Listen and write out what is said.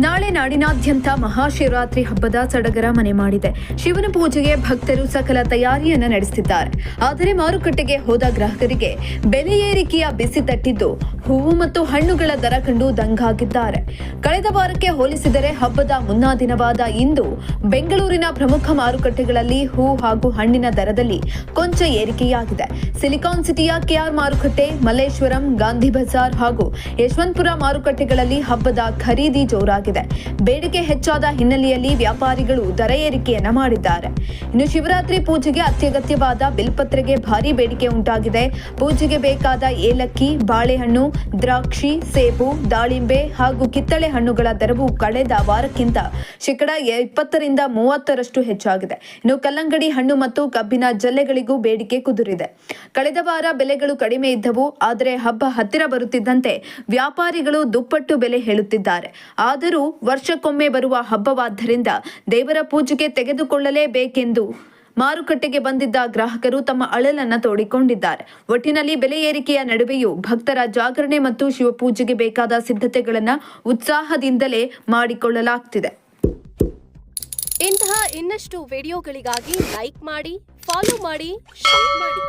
ನಾಳೆ ನಾಡಿನಾದ್ಯಂತ ಮಹಾಶಿವರಾತ್ರಿ ಹಬ್ಬದ ಸಡಗರ ಮನೆ ಮಾಡಿದೆ. ಶಿವನ ಪೂಜೆಗೆ ಭಕ್ತರು ಸಕಲ ತಯಾರಿಯನ್ನ ನಡೆಸಿದ್ದಾರೆ. ಆದರೆ ಮಾರುಕಟ್ಟೆಗೆ ಹೋದ ಗ್ರಾಹಕರಿಗೆ ಬೆಲೆ ಏರಿಕೆಯ ಬಿಸಿ ತಟ್ಟಿದ್ದು ಹೂವು ಮತ್ತು ಹಣ್ಣುಗಳ ದರ ಕಂಡು ದಂಗಾಗಿದ್ದಾರೆ. ಕಳೆದ ವಾರಕ್ಕೆ ಹೋಲಿಸಿದರೆ ಹಬ್ಬದ ಮುನ್ನಾ ದಿನವಾದ ಇಂದು ಬೆಂಗಳೂರಿನ ಪ್ರಮುಖ ಮಾರುಕಟ್ಟೆಗಳಲ್ಲಿ ಹೂ ಹಾಗೂ ಹಣ್ಣಿನ ದರದಲ್ಲಿ ಕೊಂಚ ಏರಿಕೆಯಾಗಿದೆ. ಸಿಲಿಕಾನ್ ಸಿಟಿಯ ಕೆಆರ್ ಮಾರುಕಟ್ಟೆ, ಮಲ್ಲೇಶ್ವರಂ, ಗಾಂಧಿ ಬಜಾರ್ ಹಾಗೂ ಯಶವಂತಪುರ ಮಾರುಕಟ್ಟೆಗಳಲ್ಲಿ ಹಬ್ಬದ ಖರೀದಿ ಜೋರಾಗಿದೆ. ಬೇಡಿಕೆ ಹೆಚ್ಚಾದ ಹಿನ್ನೆಲೆಯಲ್ಲಿ ವ್ಯಾಪಾರಿಗಳು ದರ ಏರಿಕೆಯನ್ನ ಮಾಡಿದ್ದಾರೆ. ಇನ್ನು ಶಿವರಾತ್ರಿ ಪೂಜೆಗೆ ಅತ್ಯಗತ್ಯವಾದ ಬಿಲ್ಪತ್ರೆಗೆ ಭಾರಿ ಬೇಡಿಕೆ ಉಂಟಾಗಿದೆ. ಪೂಜೆಗೆ ಬೇಕಾದ ಏಲಕ್ಕಿ, ಬಾಳೆಹಣ್ಣು, ದ್ರಾಕ್ಷಿ, ಸೇಬು, ದಾಳಿಂಬೆ ಹಾಗೂ ಕಿತ್ತಳೆ ಹಣ್ಣುಗಳ ದರವು ಕಳೆದ ವಾರಕ್ಕಿಂತ ಶೇಕಡಾ 20ರಿಂದ 30ರಷ್ಟು ಹೆಚ್ಚಾಗಿದೆ. ಇನ್ನು ಕಲ್ಲಂಗಡಿ ಹಣ್ಣು ಮತ್ತು ಕಬ್ಬಿನ ಜಲ್ಲೆಗಳಿಗೂ ಬೇಡಿಕೆ ಕುದುರಿದೆ. ಕಳೆದ ವಾರ ಬೆಲೆಗಳು ಕಡಿಮೆ ಇದ್ದವು. ಆದರೆ ಹಬ್ಬ ಹತ್ತಿರ ಬರುತ್ತಿದ್ದಂತೆ ವ್ಯಾಪಾರಿಗಳು ದುಪ್ಪಟ್ಟು ಬೆಲೆ ಹೇಳುತ್ತಿದ್ದಾರೆ. ಆದರೂ ವರ್ಷಕ್ಕೊಮ್ಮೆ ಬರುವ ಹಬ್ಬವಾದ್ದರಿಂದ ದೇವರ ಪೂಜೆಗೆ ತೆಗೆದುಕೊಳ್ಳಲೇಬೇಕೆಂದು ಮಾರುಕಟ್ಟೆಗೆ ಬಂದಿದ್ದ ಗ್ರಾಹಕರು ತಮ್ಮ ಅಳಲನ್ನ ತೋಡಿಕೊಂಡಿದ್ದಾರೆ. ಒಟ್ಟಿನಲ್ಲಿ ಬೆಲೆ ಏರಿಕೆಯ ನಡುವೆಯೂ ಭಕ್ತರ ಜಾಗರಣೆ ಮತ್ತು ಶಿವಪೂಜೆಗೆ ಬೇಕಾದ ಸಿದ್ಧತೆಗಳನ್ನು ಉತ್ಸಾಹದಿಂದಲೇ ಮಾಡಿಕೊಳ್ಳಲಾಗ್ತಿದೆ. ಇಂತಹ ಇನ್ನಷ್ಟು ವಿಡಿಯೋಗಳಿಗಾಗಿ ಲೈಕ್ ಮಾಡಿ, ಫಾಲೋ ಮಾಡಿ, ಶೇರ್ ಮಾಡಿ.